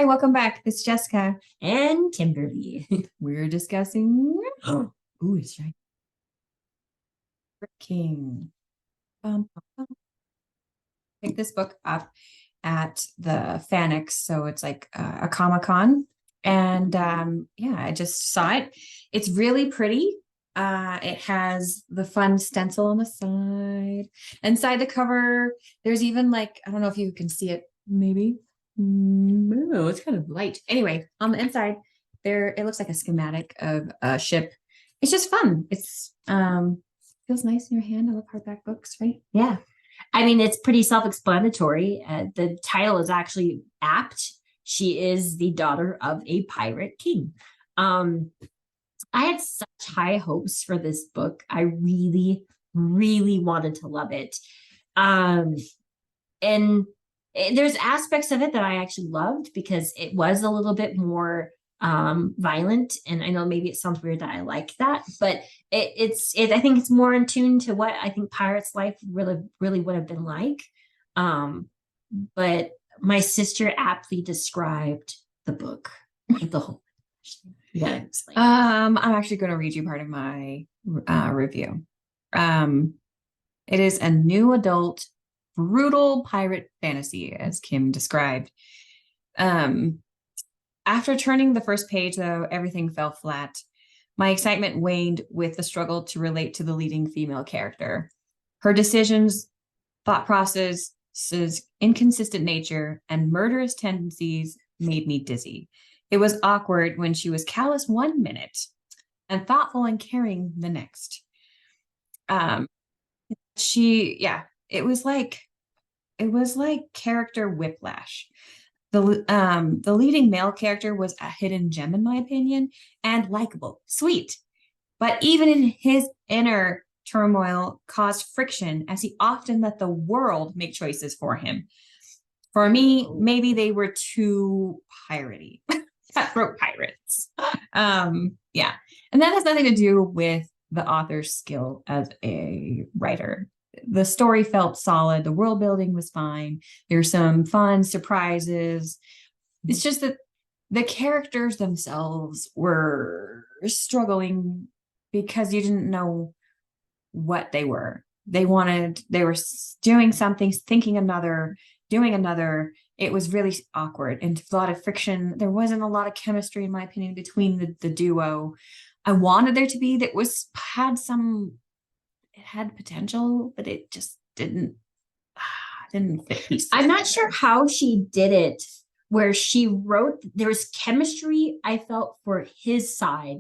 welcome back. It's Jessica. And Kimberly. We're discussing it's right. King. Picked this book up at the Fanix, so it's like a Comic-Con. And I just saw it. It's really pretty. It has the fun stencil on the side. Inside the cover, there's even like, I don't know if you can see it, maybe. No, it's kind of light. Anyway, on the inside, there it looks like a schematic of a ship. It's just fun. It's feels nice in your hand. I love hardback books, right? Yeah. I mean, it's pretty self-explanatory. The title is actually apt. She is the daughter of a pirate king. I had such high hopes for this book. I really, really wanted to love it. And there's aspects of it that I actually loved because it was a little bit more violent, and I know maybe it sounds weird that I like that, but I think it's more in tune to what I think pirates life really would have been like. But my sister aptly described the book, the whole yeah. I'm actually going to read you part of my review. It is a new adult brutal pirate fantasy, as Kim described. After turning the first page, though, everything fell flat. My excitement waned with the struggle to relate to the leading female character. Her decisions, thought processes, inconsistent nature, and murderous tendencies made me dizzy. It was awkward when she was callous one minute and thoughtful and caring the next. It was like character whiplash. The leading male character was a hidden gem, in my opinion, and likable, sweet. But even in his inner turmoil caused friction, as he often let the world make choices for him. For me, maybe they were too piratey. Cutthroat pirates. Yeah. And that has nothing to do with the author's skill as a writer. The story felt solid. The world building was fine. There's some fun surprises. It's just that the characters themselves were struggling because you didn't know what they were. They were doing something, thinking another, doing another. It was really awkward and a lot of friction. There wasn't a lot of chemistry, in my opinion, between the duo. I wanted there to be, it had potential, but it just didn't fit. I'm not sure how she did it, where she wrote, there was chemistry, I felt, for his side,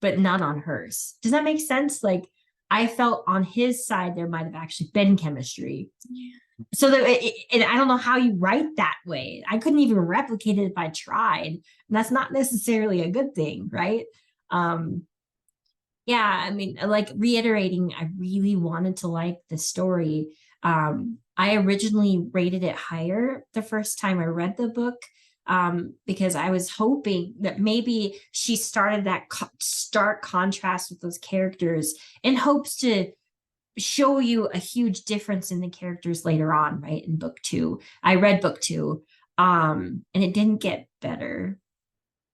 but not on hers. Does that make sense? Like, I felt on his side, there might have actually been chemistry. Yeah. So and I don't know how you write that way. I couldn't even replicate it if I tried. And that's not necessarily a good thing, right? Yeah, I mean, like reiterating, I really wanted to like the story. I originally rated it higher the first time I read the book, because I was hoping that maybe she started that stark contrast with those characters in hopes to show you a huge difference in the characters later on, right? In book 2. I read book 2, and it didn't get better.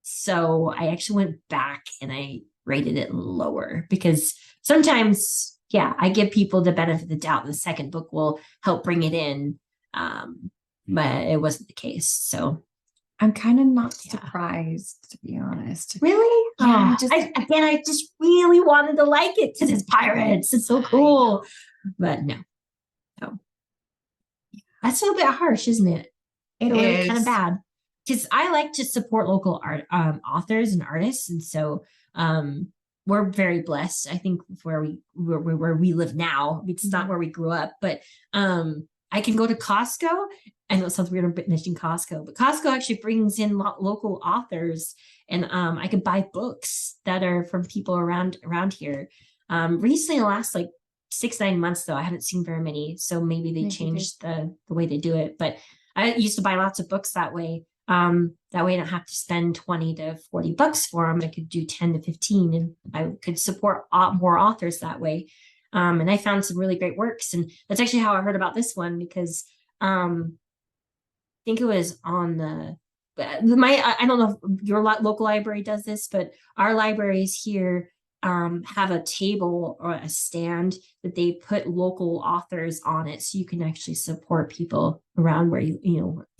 So I actually went back and I rated it lower because sometimes, I give people the benefit of the doubt. The second book will help bring it in. But it wasn't the case. So I'm kind of not surprised, to be honest. Really? Yeah. I just really wanted to like it because it's pirates. It's so cool. But no. That's a little bit harsh, isn't it? It is kind of bad. Because I like to support local art authors and artists, and so we're very blessed. I think where we live now, it's not where we grew up, but I can go to Costco. I know it sounds weird, I'm mentioning Costco, but Costco actually brings in local authors, and I can buy books that are from people around here. Recently, in the last like 6-9 months, though, I haven't seen very many, so maybe they changed the way they do it. But I used to buy lots of books that way. That way I don't have to spend $20 to $40 for them. I could do 10 to 15 and I could support more authors that way. And I found some really great works. And that's actually how I heard about this one because I think it was on the I don't know if your local library does this, but our libraries here have a table or a stand that they put local authors on it, so you can actually support people around where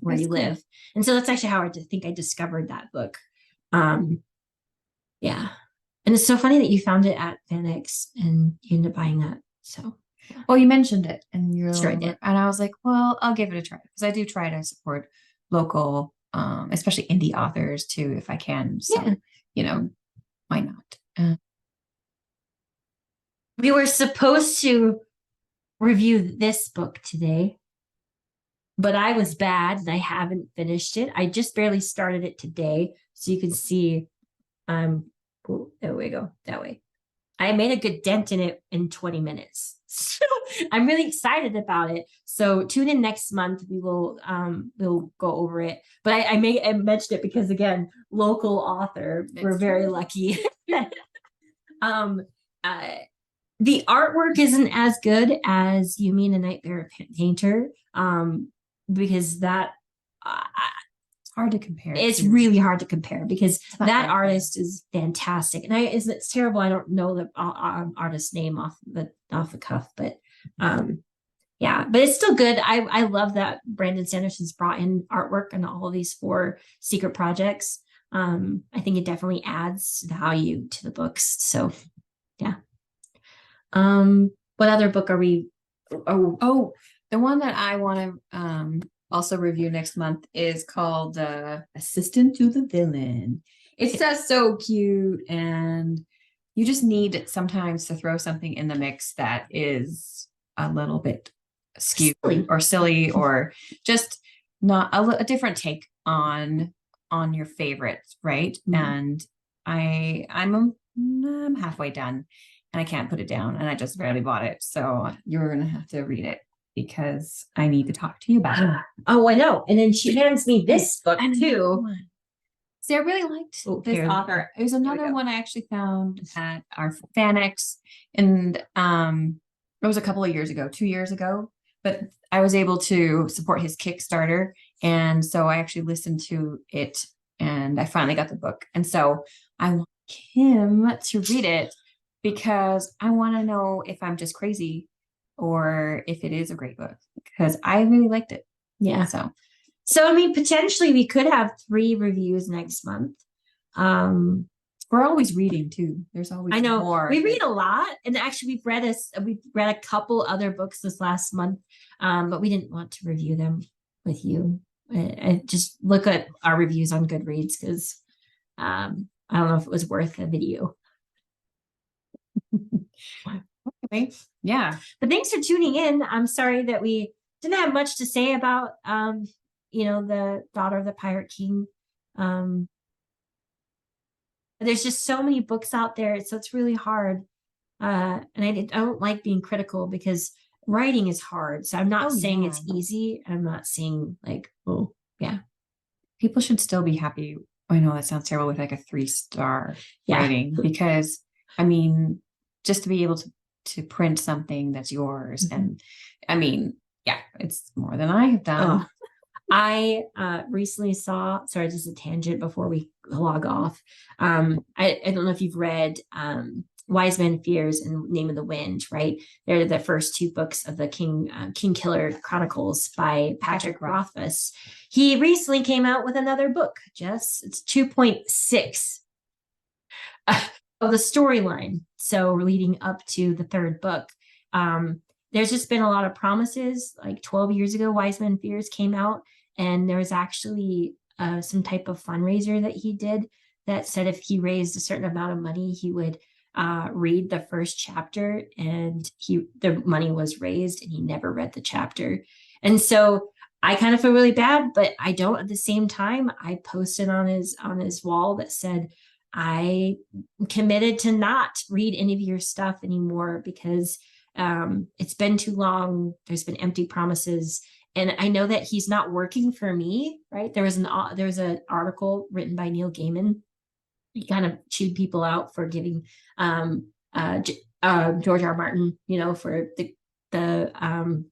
where you live. Cool. And so that's actually how I think I discovered that book. Yeah, and it's so funny that you found it at FanX and you ended up buying that. So, well, you mentioned it, and and I was like, well, I'll give it a try, because I do try to support local, especially indie authors too, if I can. So, why not? We were supposed to review this book today, but I was bad and I haven't finished it. I just barely started it today. So you can see, there we go, that way. I made a good dent in it in 20 minutes. So I'm really excited about it. So tune in next month. We'll go over it. But I mentioned it because, again, local author. We're very lucky. The artwork isn't as good as You Mean a Nightmare Painter, because that it's hard to compare. It's really hard to compare because that artist is fantastic, and it's terrible. I don't know the artist's name off the cuff, but yeah, but it's still good. I love that Brandon Sanderson's brought in artwork on all of these 4 secret projects. I think it definitely adds value to the books. So yeah. What other book are we? Oh, the one that I want to also review next month is called Assistant to the Villain. It's just so cute, and you just need sometimes to throw something in the mix that is a little bit skewed or silly, or just not a different take on your favorites, right? And I'm halfway done, and I can't put it down, and I just barely bought it. So you're going to have to read it, because I need to talk to you about it. Oh, I know. And then she hands me this book too. See, I really liked this author. It was another one I actually found at our FanX, and it was a couple of years ago, 2 years ago, but I was able to support his Kickstarter. And so I actually listened to it, and I finally got the book. And so I want him to read it, because I want to know if I'm just crazy or if it is a great book, because I really liked it. Yeah. So I mean, potentially we could have 3 reviews next month. We're always reading too. There's always more. We read a lot, and actually we've read a couple other books this last month, but we didn't want to review them with you. I just look at our reviews on Goodreads, because I don't know if it was worth a video. Okay. Yeah. But thanks for tuning in. I'm sorry that we didn't have much to say about the Daughter of the Pirate King. There's just so many books out there, so it's really hard. And I don't like being critical, because writing is hard. So I'm not saying it's easy. I'm not saying people should still be happy. I know that sounds terrible with like a 3-star rating, because I mean, just to be able to print something that's yours, and I mean, it's more than I have done. I recently saw, sorry, just a tangent before we log off. I don't know if you've read Wise Men Fears and Name of the Wind, right? They're the first 2 books of the King Killer Chronicles by Patrick Rothfuss. He recently came out with another book, Jess. It's 2.6 of the storyline. So leading up to the 3rd book. There's just been a lot of promises. Like 12 years ago, Wise Men Fears came out, and there was actually some type of fundraiser that he did that said if he raised a certain amount of money, he would read the first chapter, and the money was raised, and he never read the chapter. And so I kind of feel really bad, but I don't. At the same time, I posted on his wall that said, I committed to not read any of your stuff anymore, because it's been too long. There's been empty promises, and I know that he's not working for me, right? There was an article written by Neil Gaiman. He kind of chewed people out for giving George R. R. Martin, for the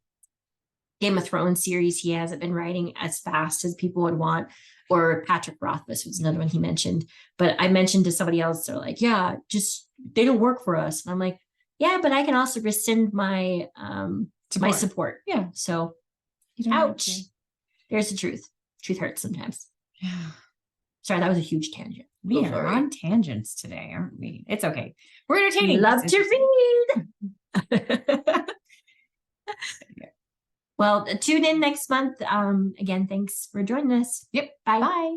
Game of Thrones series he hasn't been writing as fast as people would want. Or Patrick Rothfuss was another one he mentioned. But I mentioned to somebody else, they're like, yeah, just they don't work for us. And I'm like, yeah, but I can also rescind my my support. Yeah. So ouch. There's the truth. Truth hurts sometimes. Yeah. Sorry, that was a huge tangent. We are on tangents today, aren't we? It's okay. We're entertaining. Love to read. Well, tune in next month. Again, thanks for joining us. Yep. Bye. Bye.